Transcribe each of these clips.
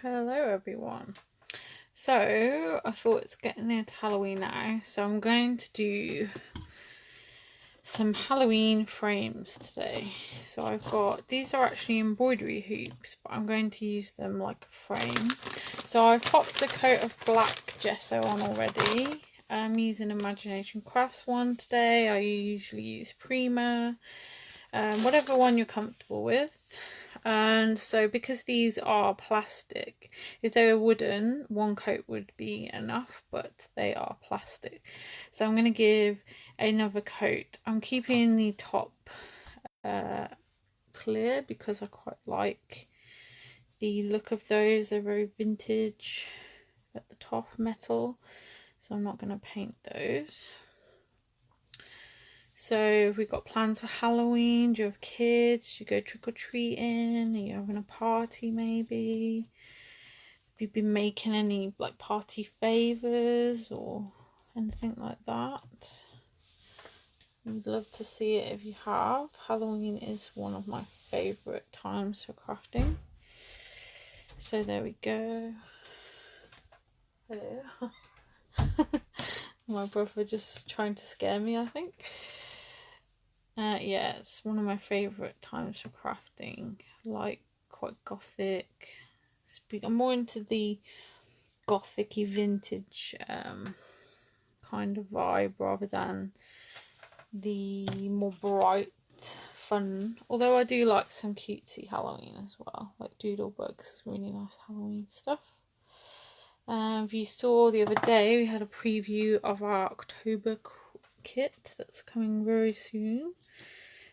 Hello everyone. So I thought it's getting near to Halloween now, so I'm going to do some Halloween frames today. So I've got, these are actually embroidery hoops, but I'm going to use them like a frame. So I've popped a coat of black gesso on already. I'm using Imagination Crafts one today. I usually use Prima, whatever one you're comfortable with. And so because these are plastic, if they were wooden, one coat would be enough, but they are plastic. So I'm going to give another coat. I'm keeping the top clear because I quite like the look of those. They're very vintage at the top, metal. So I'm not going to paint those. So we've got plans for Halloween. Do you have kids? Do you go trick-or-treating? Are you having a party maybe? Have you been making any like party favours or anything like that? I'd love to see it if you have. Halloween is one of my favourite times for crafting. So there we go. Hello. My brother just trying to scare me, I think. Yeah, it's one of my favourite times for crafting. Like, quite gothic. I'm more into the gothic-y vintage kind of vibe rather than the more bright, fun. Although I do like some cutesy Halloween as well, like Doodlebugs, really nice Halloween stuff. If you saw the other day, we had a preview of our October kit that's coming very soon.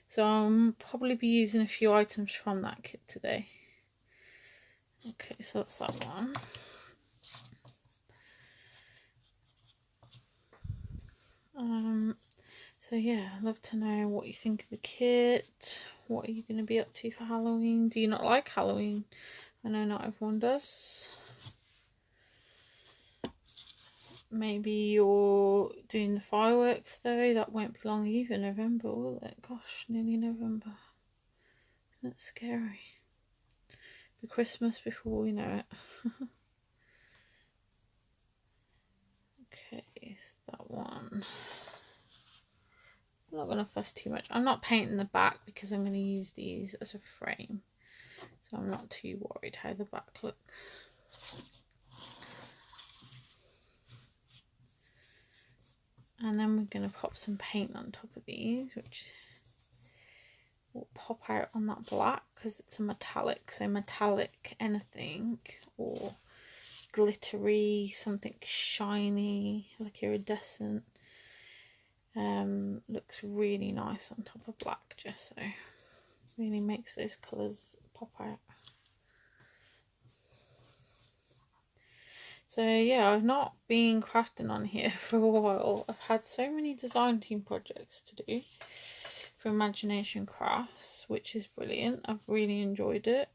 So I'll probably be using a few items from that kit today. Okay, so that's that one. So yeah, I'd love to know what you think of the kit. What are you going to be up to for Halloween? Do you not like Halloween? I know not everyone does. Maybe you're doing the fireworks though. That won't be long either. November, will it? Gosh, nearly November. Isn't it scary? The Christmas before we know it. Okay, so that one. I'm not going to fuss too much. I'm not painting the back because I'm going to use these as a frame. So I'm not too worried how the back looks. And then we're going to pop some paint on top of these, which will pop out on that black because it's a metallic. So metallic anything or glittery, something shiny, like iridescent. Looks really nice on top of black gesso. Really makes those colours pop out. So yeah, I've not been crafting on here for a while. I've had so many design team projects to do for Imagination Crafts, which is brilliant. I've really enjoyed it.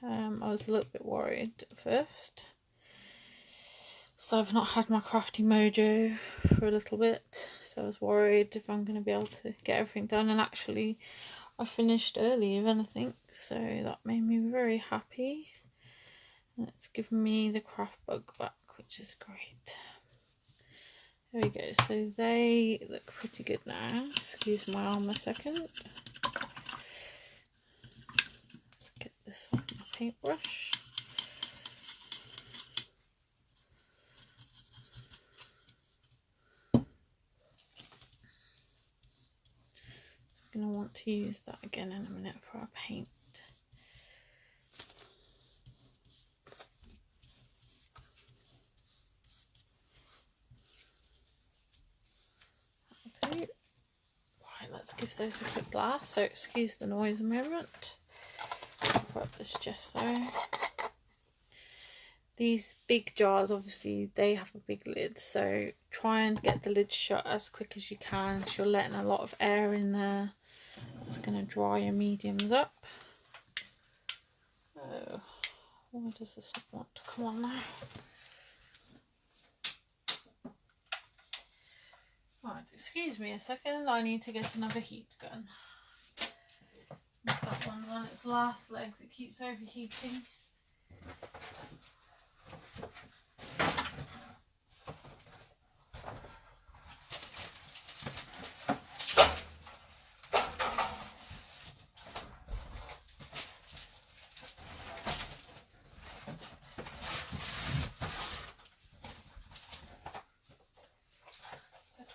I was a little bit worried at first. So I've not had my crafty mojo for a little bit. So I was worried if I'm going to be able to get everything done. And actually I finished early, if anything. So that made me very happy. And it's given me the craft bug back, which is great. There we go. So they look pretty good now. Excuse my arm a second. Let's get this off my paintbrush. I'm going to want to use that again in a minute for our paint. That'll do. Right, let's give those a quick blast. So excuse the noise a moment. Put up this gesso. These big jars, obviously, they have a big lid, so try and get the lid shut as quick as you can because you're letting a lot of air in there. That's going to dry your mediums up. Oh, why does this not want to come on now? Right, excuse me a second, I need to get another heat gun. That one's on its last legs, it keeps overheating.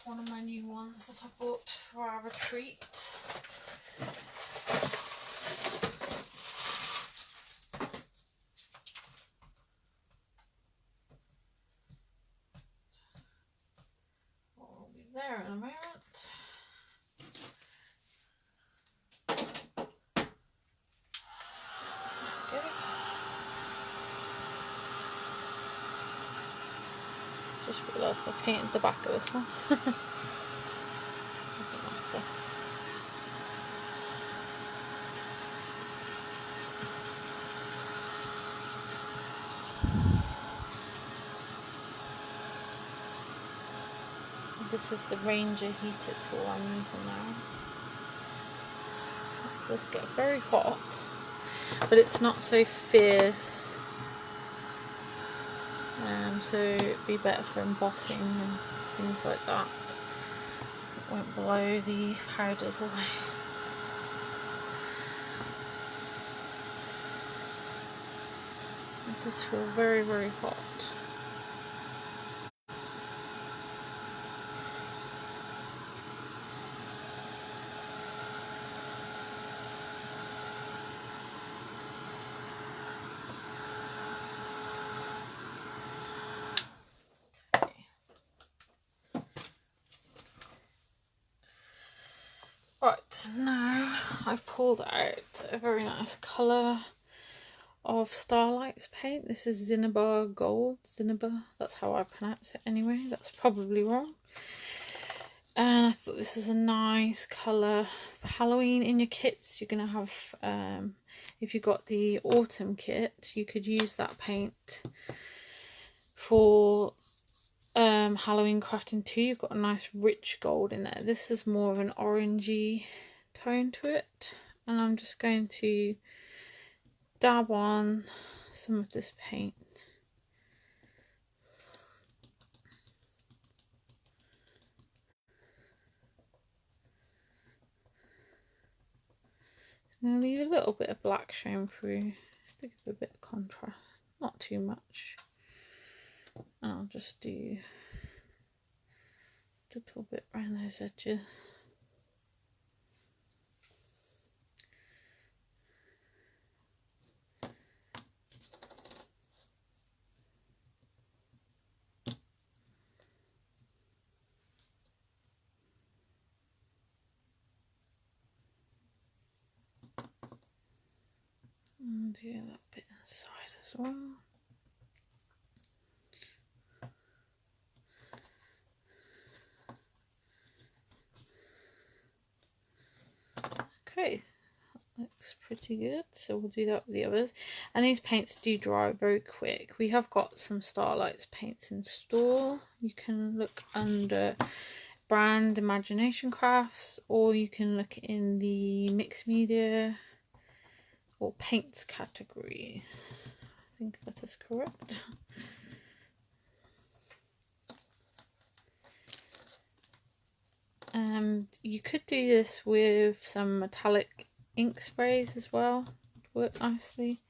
One of my new ones that I bought for our retreat. We'll be there in a moment. Okay. Just realised I painted the back of this one. Doesn't matter. This is the Ranger heater tool I'm using now. So this gets very hot, but it's not so fierce. So it'd be better for embossing and things like that. So it won't blow the powders away. It does feel very, very hot. Right, now I've pulled out a very nice colour of Starlight's paint. This is Cinnabar Gold. Cinnabar, that's how I pronounce it anyway. That's probably wrong. And I thought this is a nice colour for Halloween in your kits. You're going to have, if you got the autumn kit, you could use that paint for Halloween crafting too. You've got a nice rich gold in there. This is more of an orangey tone to it, and I'm just going to dab on some of this paint. I'm going to leave a little bit of black showing through just to give a bit of contrast, not too much. And I'll just do a little bit around those edges. And do a little bit inside as well. Okay, that looks pretty good. So we'll do that with the others. And these paints do dry very quick. We have got some Starlight's paints in store. You can look under brand Imagination Crafts, or you can look in the mixed media or paints categories. I think that is correct. And you could do this with some metallic ink sprays as well. Work nicely.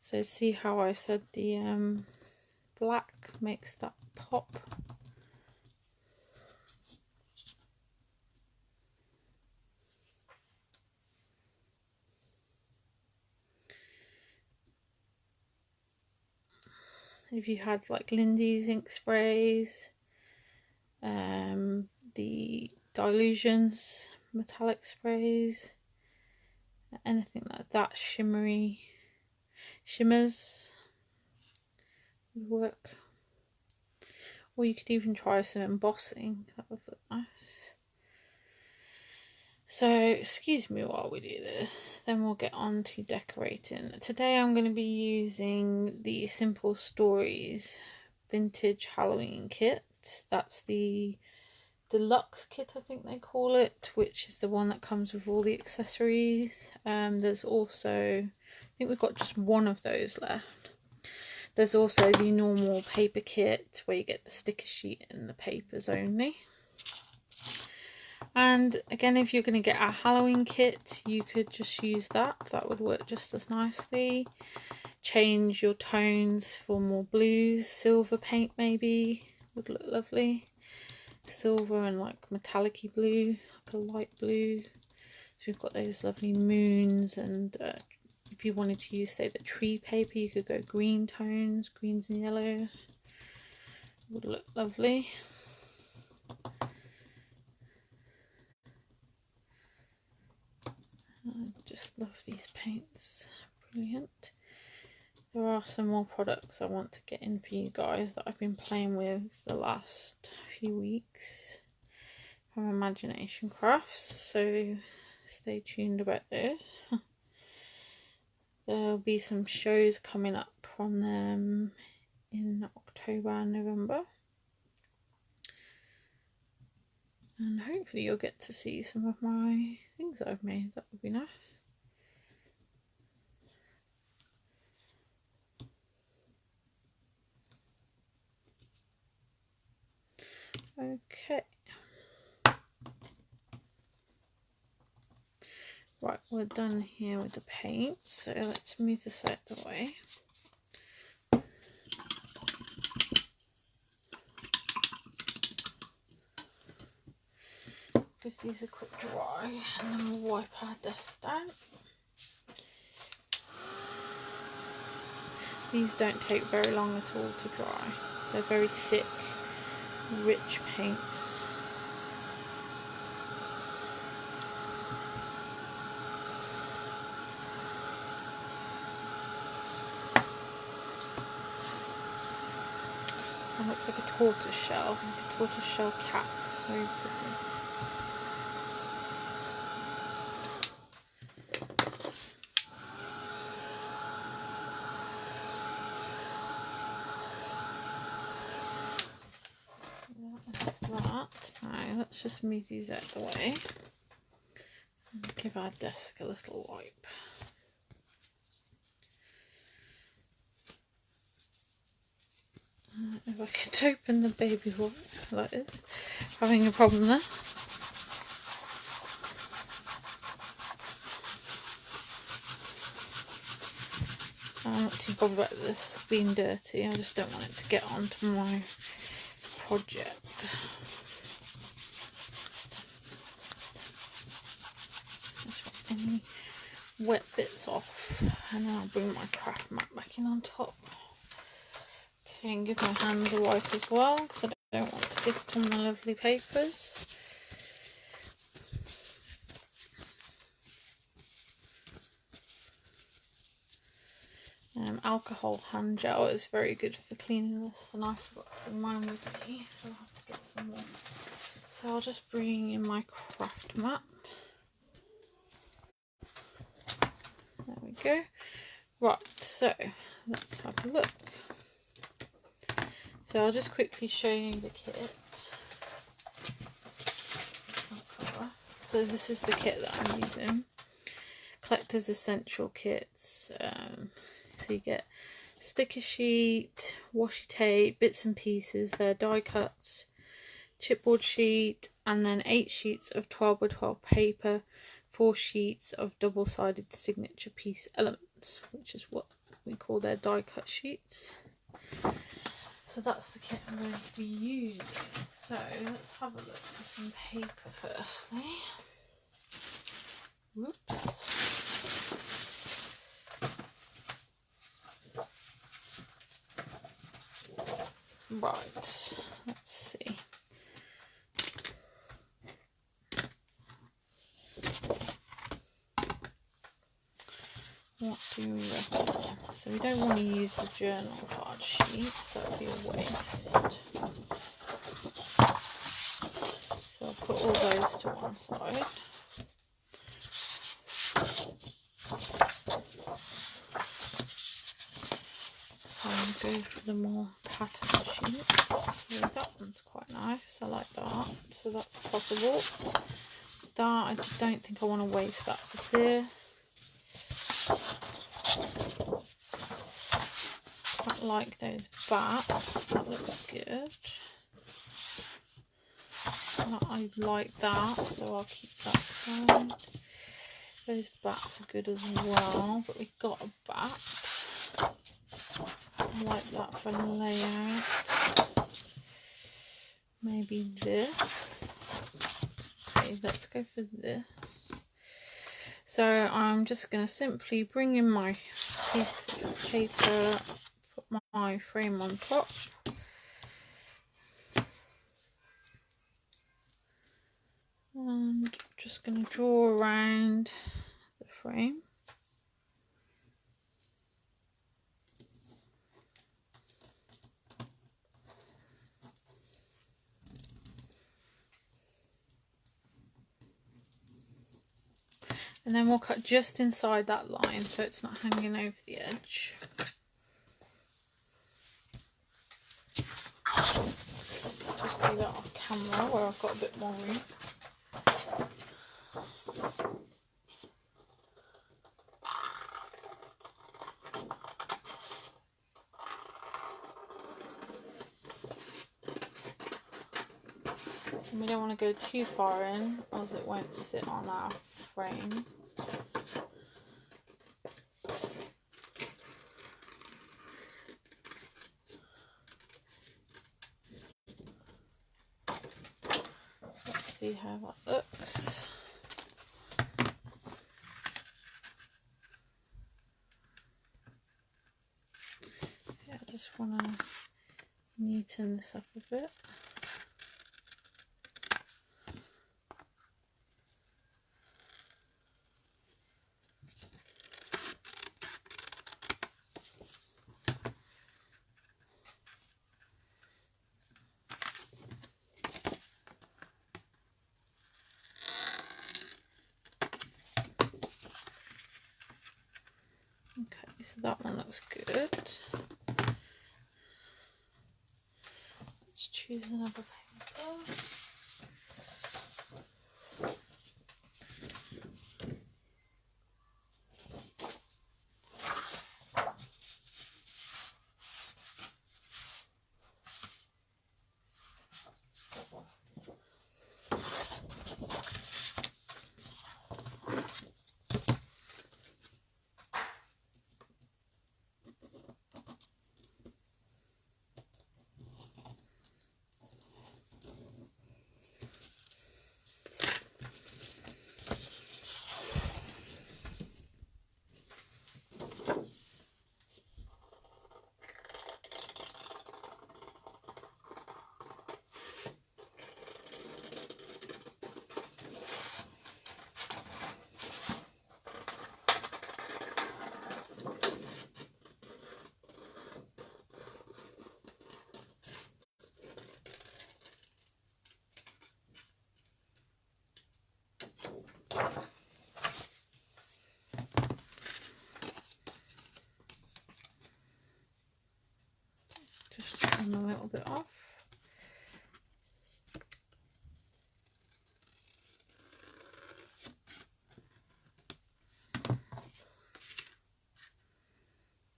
So see how I said the black makes that pop. If you had like Lindy's ink sprays, the Dilutions metallic sprays, anything like that, shimmers would work. Or you could even try some embossing, that would look nice. So excuse me while we do this, then we'll get on to decorating. Today I'm going to be using the Simple Stories Vintage Halloween kit. That's the deluxe kit, I think they call it, which is the one that comes with all the accessories. There's also, I think we've got just one of those left. There's also the normal paper kit where you get the sticker sheet and the papers only. And again, if you're going to get a Halloween kit, you could just use that. That would work just as nicely. Change your tones for more blues. Silver paint maybe would look lovely. Silver and like metallic-y blue, like a light blue. So we've got those lovely moons, and if you wanted to use, say, the tree paper, you could go green tones, greens and yellows. Would look lovely. I just love these paints, brilliant. There are some more products I want to get in for you guys that I've been playing with the last few weeks from Imagination Crafts, so stay tuned about those. There'll be some shows coming up from them in October and November, and hopefully you'll get to see some of my things that I've made. That would be nice. Okay. Right, we're done here with the paint, so let's move this out the way. Give these a quick dry and then we'll wipe our desk down. These don't take very long at all to dry. They're very thick, rich paints. It looks like a tortoise shell, like a tortoise shell cat. Very pretty. That. Now let's just move these out of the way and give our desk a little wipe. If I could open the baby wipe like this, having a problem there. I'm not too bothered about this being dirty, I just don't want it to get onto my project. Just want any wet bits off, and then I'll bring my craft mat back in on top. Okay, and give my hands a wipe as well, because I don't want to get it on my lovely papers. Alcohol hand gel is very good for cleaning this, and I've got mine with me, so I'll have to get some more. So I'll just bring in my craft mat. There we go. Right, so let's have a look. So I'll just quickly show you the kit. So this is the kit that I'm using. Collector's Essential Kits. So you get sticker sheet, washi tape, bits and pieces, they're die cuts, chipboard sheet, and then 8 sheets of 12 by 12 paper, 4 sheets of double-sided signature piece elements, which is what we call their die cut sheets. So that's the kit I'm going to be using. So let's have a look at some paper firstly. Whoops. Right, let's see. What do we reckon? So we don't want to use the journal card sheets, that would be a waste. So I'll put all those to one side. So I'll go for the more pattern sheets. So that one's quite nice, I like that. so that's possible. That, I just don't think I want to waste that for this. I like those bats, that looks good. I like that, so I'll keep that side. Those bats are good as well, but we've got a bat. I like that for layout. Maybe this. Okay, let's go for this. So I'm just going to simply bring in my piece of paper, put my frame on top. And just going to draw around the frame. And then we'll cut just inside that line so it's not hanging over the edge. Just do that off camera where I've got a bit more room. And we don't want to go too far in, as it won't sit on our frame. Let's see how that looks. Yeah, I just want to neaten this up a bit. Okay, so that one looks good. Let's choose another paper. Just trim a little bit off.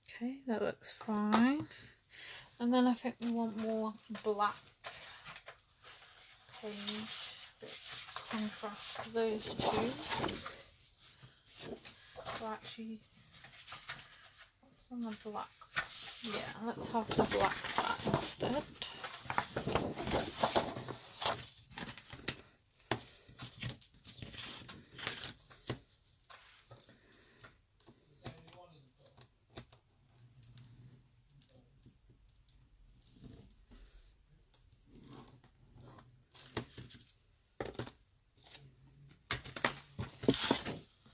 Okay, that looks fine. And then I think we want more black page, bit contrast to those two. So actually, what's on the black? Yeah, let's have the black bat instead.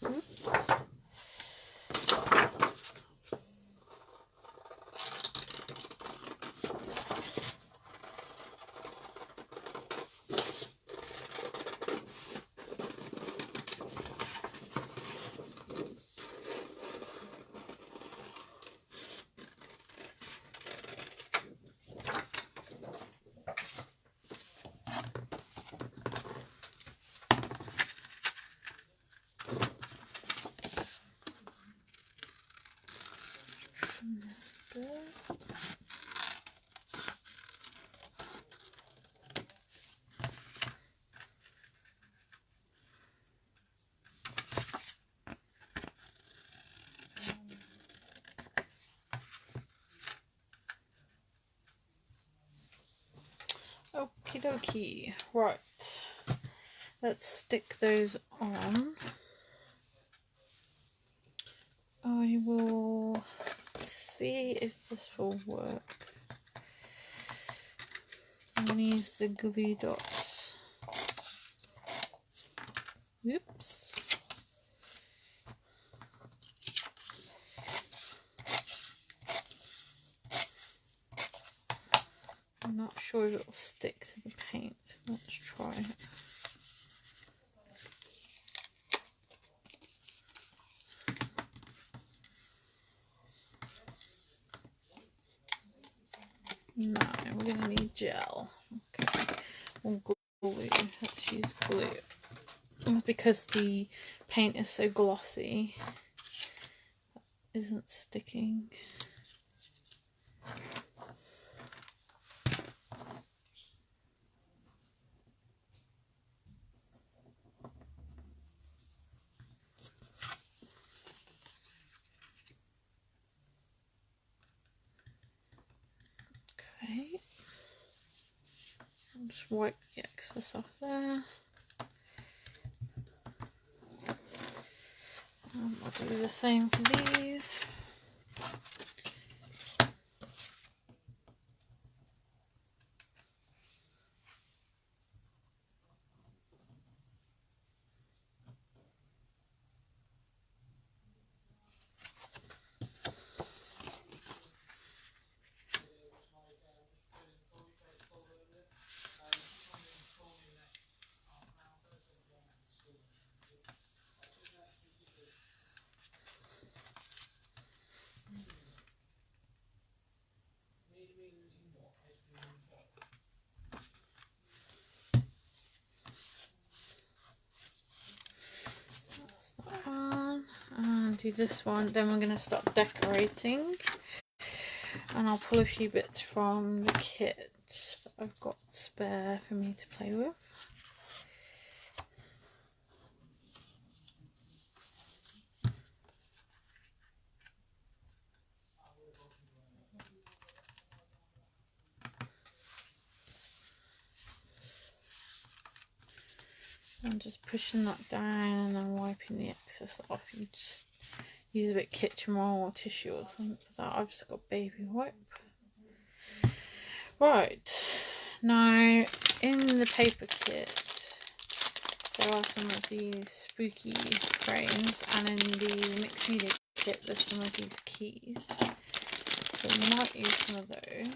Oops. Okie dokie. Right. Let's stick those on. I will see if this will work. I'm going to use the glue dots. Oops. I'm not sure if it will stick to the paint. Let's try it. No, we're going to need gel. Okay. Or glue. Let's use glue. And because the paint is so glossy, it isn't sticking. Okay. I'll just wipe the excess off there. I'll do the same for these. And do this one, then we're going to start decorating, and I'll pull a few bits from the kit that I've got spare for me to play with. So I'm just pushing that down and then wiping the excess off. You just use a bit of kitchen roll or tissue or something for that. I've just got baby wipe. Right, now in the paper kit there are some of these spooky frames, and in the mixed media kit there's some of these keys. So we might use some of those.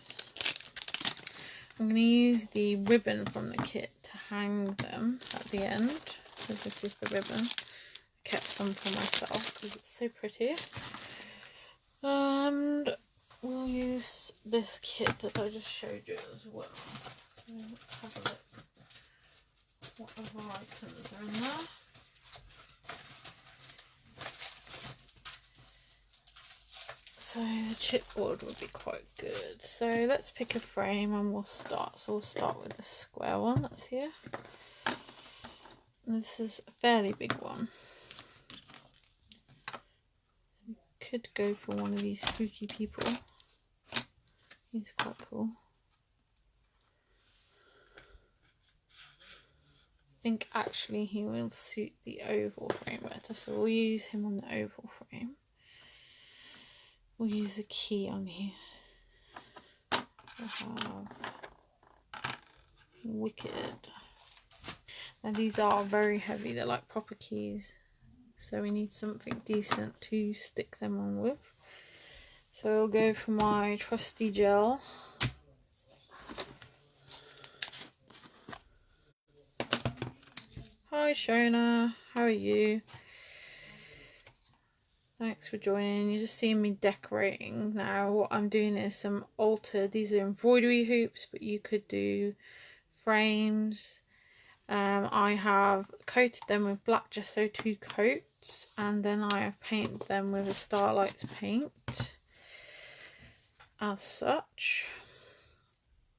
I'm going to use the ribbon from the kit to hang them at the end. So this is the ribbon. I kept some for myself because it's so pretty. And we'll use this kit that I just showed you as well. So let's have a look what other items are in there. So the chipboard would be quite good. So let's pick a frame and we'll start. So we'll start with the square one that's here. And this is a fairly big one. So we could go for one of these spooky people. He's quite cool. I think actually he will suit the oval frame better, so we'll use him on the oval frame. We'll use a key on here. We'll have Wicked. Now these are very heavy, they're like proper keys, so we need something decent to stick them on with. So I'll go for my trusty gel. Hi Shona, how are you? Thanks for joining. You're just seeing me decorating now. What I'm doing is some altered, these are embroidery hoops, but you could do frames. I have coated them with black gesso 2 coats, and then I have painted them with a Starlight paint as such.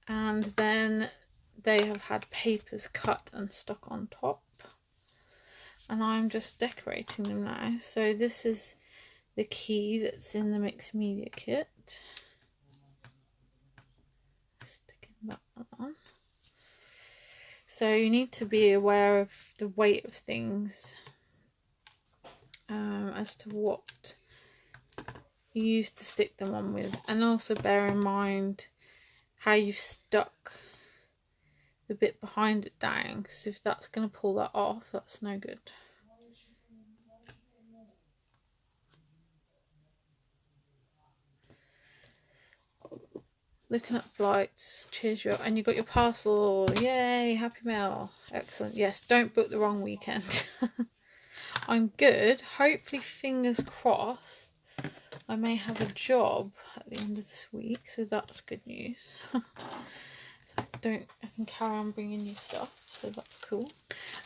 And then they have had papers cut and stuck on top. And I'm just decorating them now. So this is the key that's in the mixed media kit. Sticking that on. So you need to be aware of the weight of things, as to what you used to stick them on with, and also bear in mind how you've stuck the bit behind it down, because if that's going to pull that off, that's no good. Looking at flights, cheers you up, and you got your parcel, yay, happy mail, excellent. Yes, don't book the wrong weekend. I'm good, hopefully, fingers crossed, I may have a job at the end of this week, so that's good news. So I can carry on bringing you stuff, so that's cool.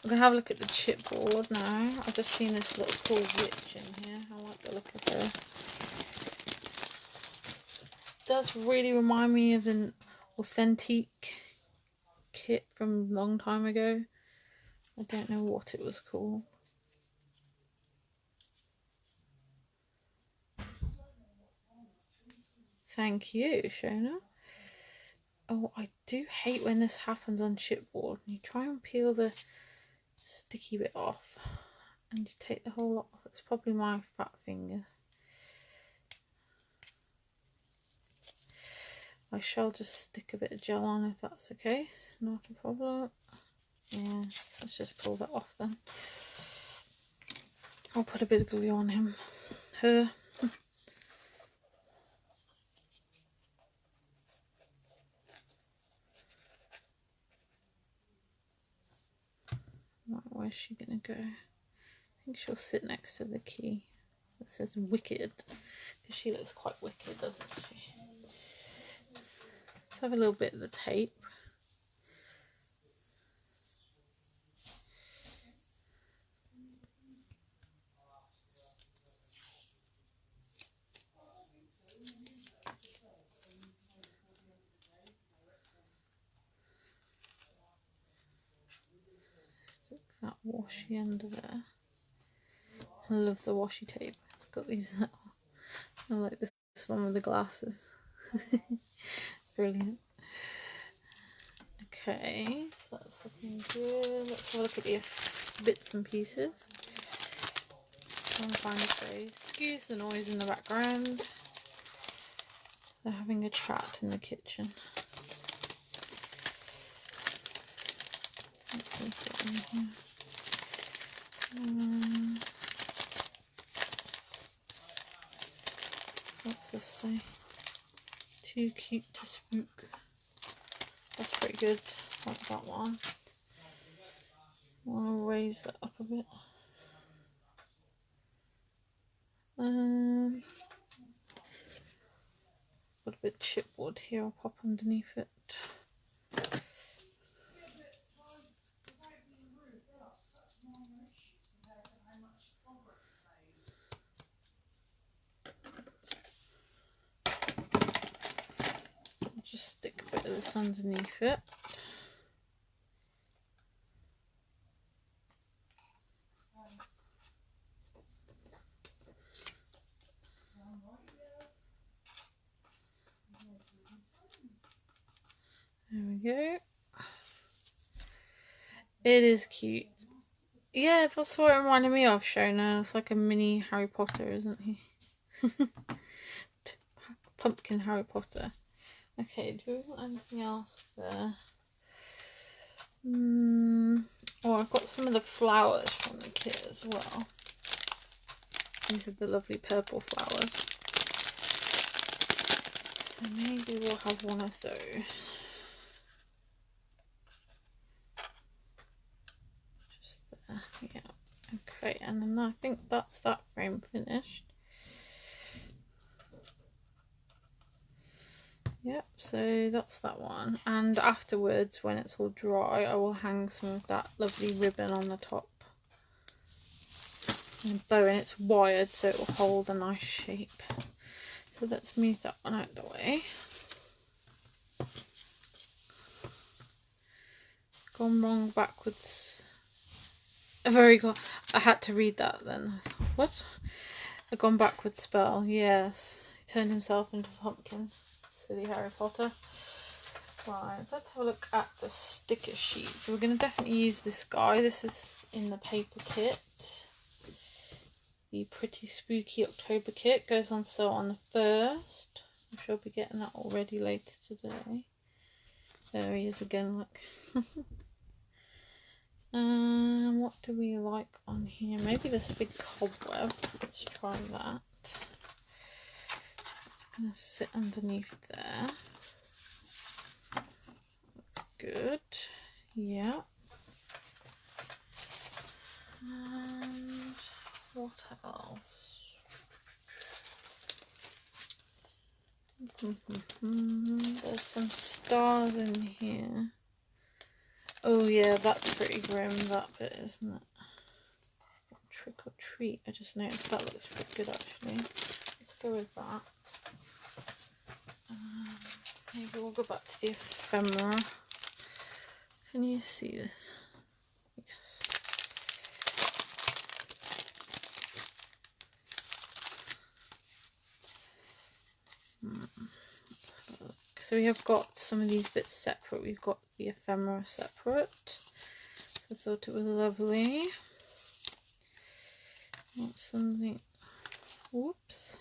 I'm going to have a look at the chipboard now. I've just seen this little cool witch in here. I like the look of her. It does really remind me of an authentic kit from a long time ago. I don't know what it was called. Thank you, Shona. Oh, I do hate when this happens on chipboard. You try and peel the sticky bit off and you take the whole lot off. It's probably my fat fingers. I shall just stick a bit of gel on if that's the case. Not a problem. Yeah, let's just pull that off then. I'll put a bit of glue on him. Her. Right, where's she gonna go? I think she'll sit next to the key that says wicked, because she looks quite wicked, doesn't she? Let's have a little bit of the tape. Stick that washi under there. I love the washi tape. It's got these little, I like this one with the glasses. Brilliant. Okay, so that's looking good. Let's have a look at the bits and pieces. Try and find a phrase. Excuse the noise in the background. They're having a chat in the kitchen. What's this say? Too cute to spook. That's pretty good. Like that one. I want to raise that up a bit. Got a bit of chipboard here. I'll pop underneath it. I'll just stick a bit of this underneath it. There we go. It is cute. Yeah, that's what it reminded me of, Shona. It's like a mini Harry Potter, isn't he? Pumpkin Harry Potter. Okay, do we want anything else there? Oh, I've got some of the flowers from the kit as well. These are the lovely purple flowers. So maybe we'll have one of those. Just there, yeah. Okay, and then I think that's that frame finished. Yep, so that's that one. And afterwards, when it's all dry, I will hang some of that lovely ribbon on the top. And bow, and it's wired so it will hold a nice shape. So let's move that one out of the way. Gone wrong backwards. I had to read that then. I thought, what? A gone backwards spell, yes. He turned himself into a pumpkin. Silly Harry Potter. Right, let's have a look at the sticker sheet. So we're going to definitely use this guy. This is in the paper kit. The Pretty Spooky October kit goes on sale on the 1st. I'm sure I'll be getting that already later today. There he is again, look. What do we like on here? Maybe this big cobweb. Let's try that. It's going to sit underneath there. Looks good. Yeah. And what else? There's some stars in here. Oh yeah, that's pretty grim, that bit, isn't it? Trick or treat, I just noticed that looks pretty good actually. Let's go with that. Maybe we'll go back to the ephemera. Can you see this? Yes. So we have got some of these bits separate. We've got the ephemera separate. So I thought it was lovely. Want something. Whoops.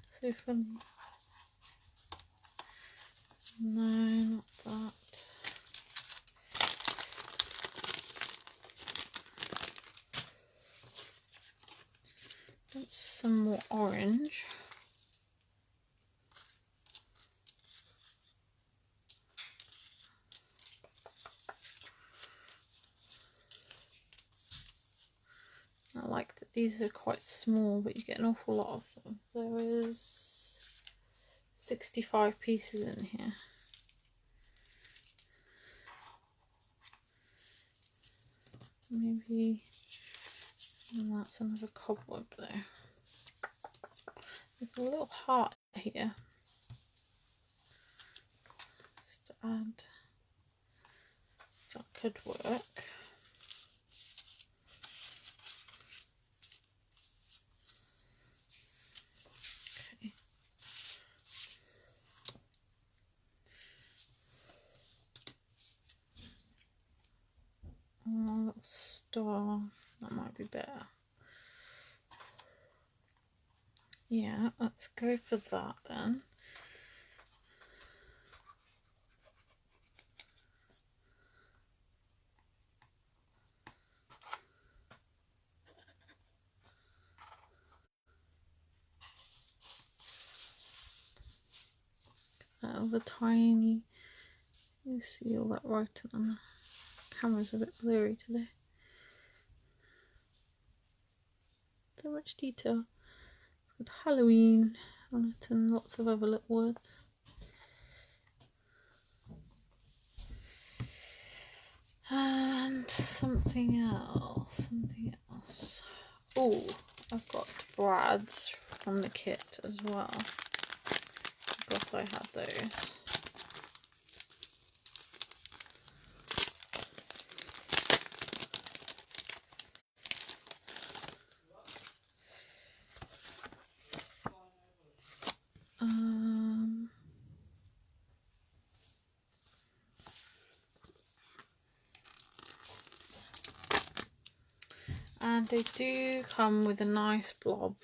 So funny. No, not that. That's some more orange. I like that these are quite small, but you get an awful lot of them. There is 65 pieces in here. Maybe, and that's another cobweb there. There's a little heart here, just to add. That could work. Okay. Oh, a little star. That might be better. Yeah, let's go for that then. Oh, the tiny. You see all that writing on the camera's a bit blurry today. So much detail. It's got Halloween on it and lots of other little words. And something else. Oh, I've got brads from the kit as well. I forgot I had those. And they do come with a nice blob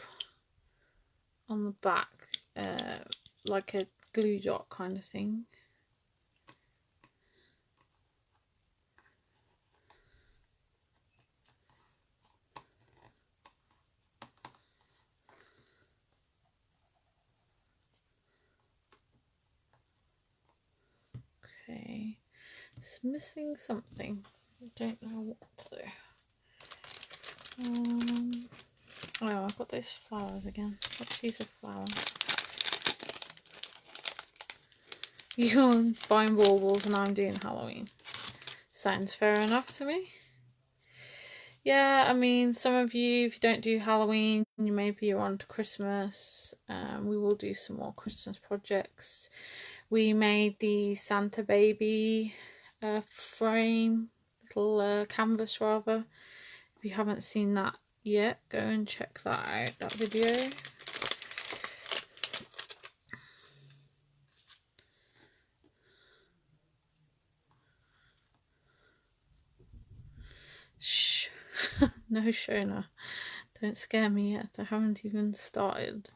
on the back, like a glue dot kind of thing. Okay, it's missing something. I don't know what though. Oh, I've got those flowers again. Let's use a flower. You're buying baubles and I'm doing Halloween. Sounds fair enough to me. Yeah, I mean, some of you, if you don't do Halloween, maybe you're on to Christmas. We will do some more Christmas projects. We made the Santa baby frame, little canvas rather. If you haven't seen that yet, go and check that out, that video. Shh. No, Shona, don't scare me yet. I haven't even started.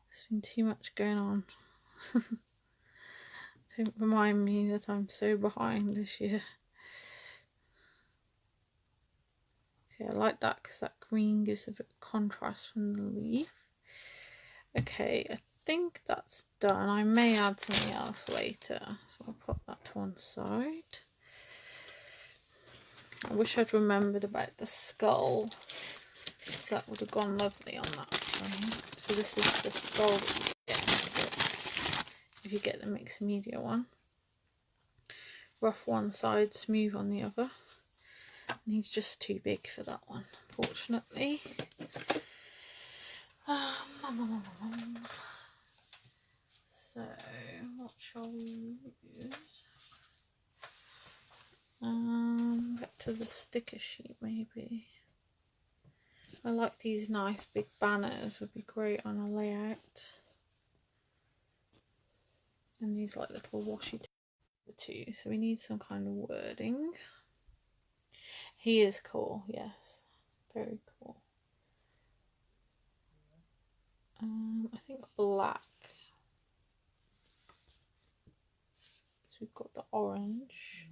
There's been too much going on. Don't remind me that I'm so behind this year. Okay, I like that because that green gives a bit of contrast from the leaf. Okay, I think that's done. I may add something else later, so I'll put that to one side. I wish I'd remembered about the skull, because that would have gone lovely on that frame. So this is the skull that you get if you get the mixed media one. Rough one side, smooth on the other. And he's just too big for that one, unfortunately. So, what shall we use? Back to the sticker sheet maybe. I like these nice big banners, would be great on a layout. And these like little washi tape too, so we need some kind of wording. He is cool, yes, very cool. I think black. So we've got the orange.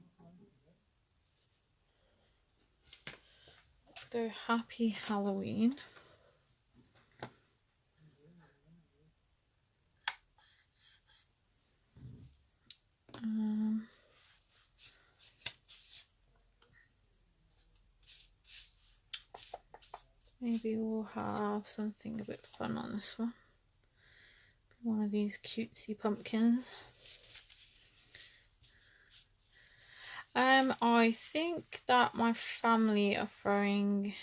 Let's go Happy Halloween. Maybe we'll have something a bit fun on this one. One of these cutesy pumpkins. I think that my family are throwing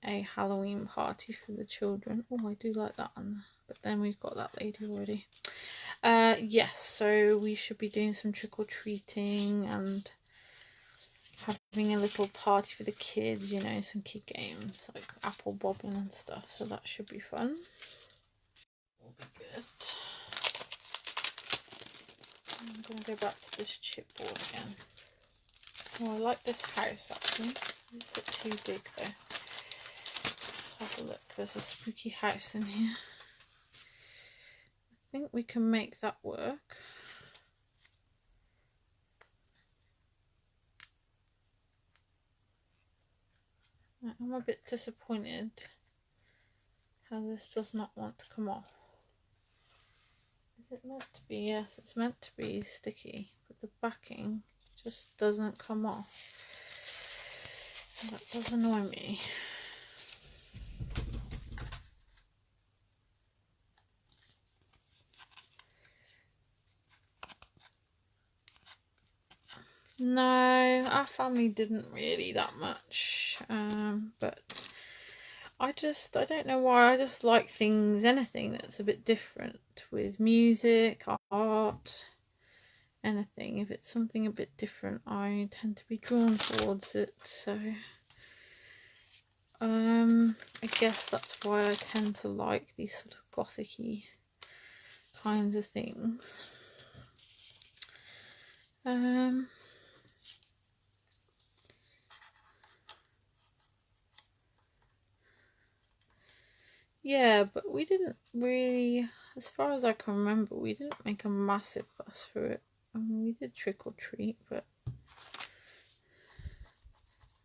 a Halloween party for the children. Oh, I do like that one, but then we've got that lady already. Yes, so we should be doing some trick-or-treating and having a little party for the kids, you know, some kid games like apple bobbing and stuff, so that should be fun. Will be good. I'm going to go back to this chipboard again. Oh, I like this house actually. Is it too big though? Let's have a look. There's a spooky house in here. I think we can make that work. I'm a bit disappointed how this does not want to come off. Is it meant to be? Yes, it's meant to be sticky, but the backing just doesn't come off. That does annoy me. No, our family didn't really that much, but I don't know why, I just like things, anything that's a bit different with music, art, anything. If it's something a bit different, I tend to be drawn towards it, so I guess that's why I tend to like these sort of gothic-y kinds of things. Yeah, but we didn't really, as far as I can remember, we didn't make a massive fuss for it. I mean, we did trick or treat, but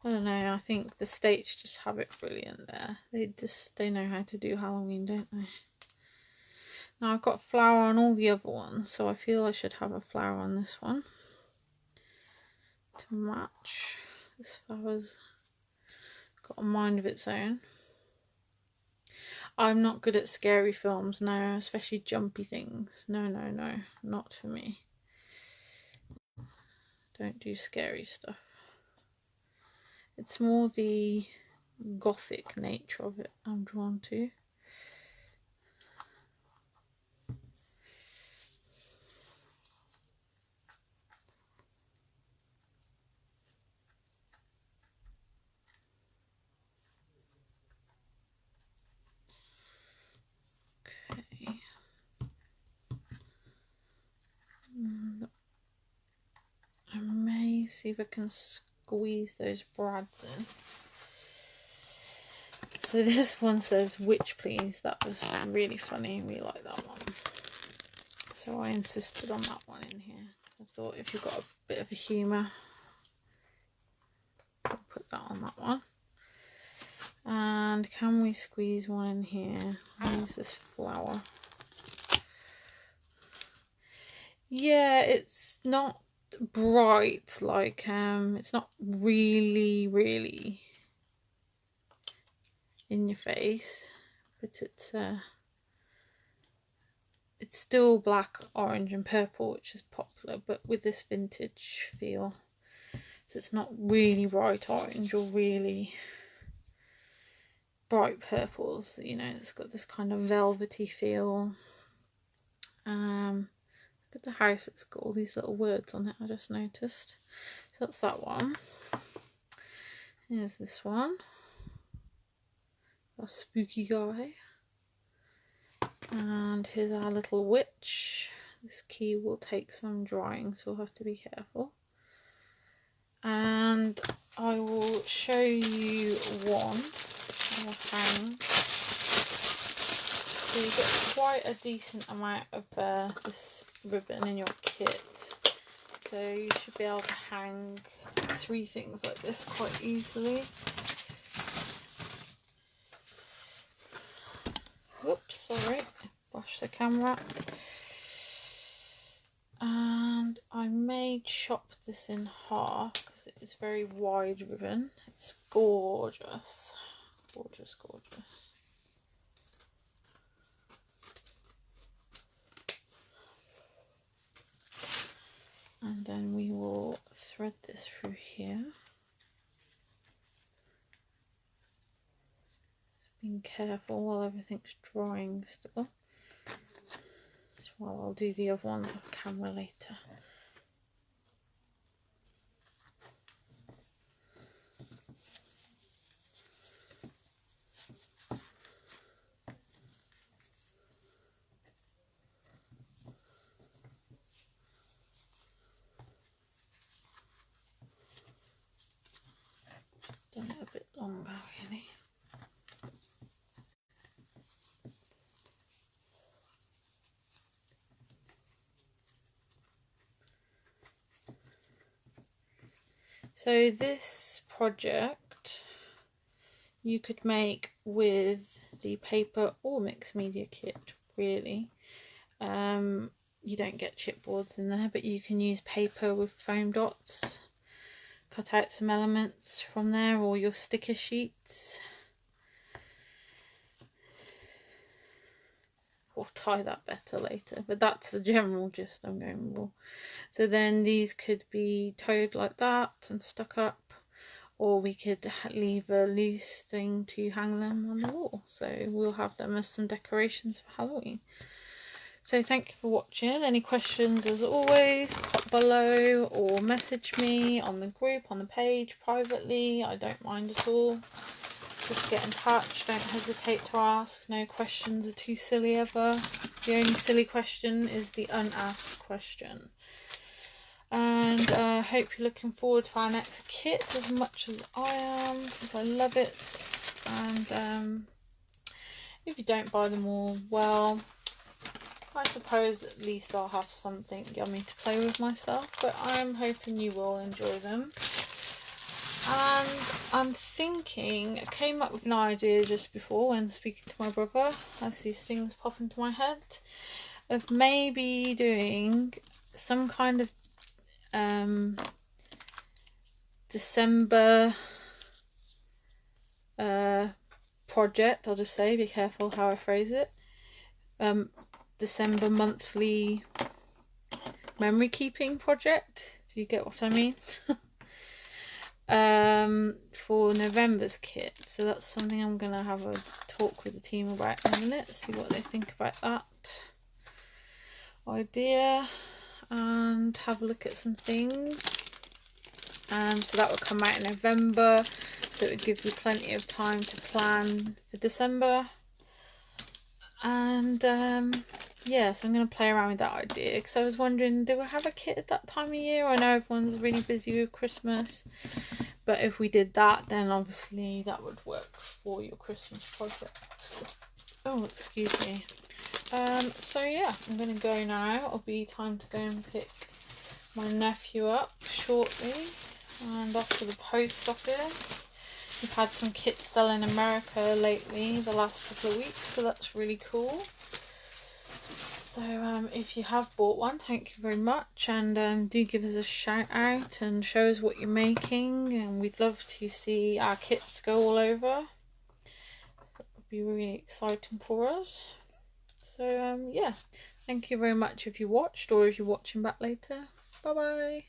I don't know, I think the States just have it brilliant there. They know how to do Halloween, don't they? Now I've got a flower on all the other ones, so I feel I should have a flower on this one to match. This flower's got a mind of its own. I'm not good at scary films, no, especially jumpy things. No, not for me. Don't do scary stuff. It's more the gothic nature of it I'm drawn to. me see if I can squeeze those brads in. So this one says "Which please." That was really funny. We like that one. So I insisted on that one in here. I thought if you've got a bit of a humour, I'll put that on that one. And can we squeeze one in here? Use this flower. Yeah, it's not bright, like it's not really in your face, but it's still black, orange and purple, which is popular, but with this vintage feel. So it's not really bright orange or really bright purples, you know, it's got this kind of velvety feel. Look at the house, it's got all these little words on it, I just noticed. So that's that one. Here's this one. A spooky guy. And here's our little witch. This key will take some drying, so we'll have to be careful. And I will show you one. I'll hang. So you get quite a decent amount of this ribbon in your kit. So you should be able to hang 3 things like this quite easily. Whoops, sorry, brush the camera. And I may chop this in half because it is very wide ribbon. It's gorgeous, gorgeous, gorgeous. And then we will thread this through here. Just being careful while everything's drying still. Well, I'll do the other ones off camera later. Done it a bit longer, really. So this project you could make with the paper or mixed media kit, really. You don't get chipboards in there, but you can use paper with foam dots. Cut out some elements from there, or your sticker sheets. We'll tie that better later, but that's the general gist I'm going for. So then these could be towed like that and stuck up, or we could leave a loose thing to hang them on the wall. So we'll have them as some decorations for Halloween. So thank you for watching. Any questions, as always, pop below or message me on the group, on the page, privately. I don't mind at all. Just get in touch, don't hesitate to ask. No questions are too silly ever. The only silly question is the unasked question. And I hope you're looking forward to our next kit as much as I am, because I love it. And if you don't buy them all, well, I suppose at least I'll have something yummy to play with myself, but I'm hoping you will enjoy them. And I'm thinking, I came up with an idea just before when speaking to my brother, as these things pop into my head, of maybe doing some kind of December project. I'll just say, be careful how I phrase it. December monthly memory keeping project. Do you get what I mean? For November's kit. So that's something I'm gonna have a talk with the team about in a minute, see what they think about that idea, and have a look at some things. So that will come out in November, so it would give you plenty of time to plan for December. And yeah, so I'm going to play around with that idea, because I was wondering, do we have a kit at that time of year? I know everyone's really busy with Christmas, but if we did that, then obviously that would work for your Christmas project. Oh, excuse me. So yeah, I'm going to go now. It'll be time to go and pick my nephew up shortly and off to the post office. We've had some kits sell in America lately, the last couple of weeks, so that's really cool. So if you have bought one, thank you very much, and do give us a shout out and show us what you're making, and we'd love to see our kits go all over. That would be really exciting for us. So yeah, thank you very much if you watched, or if you're watching back later. Bye bye.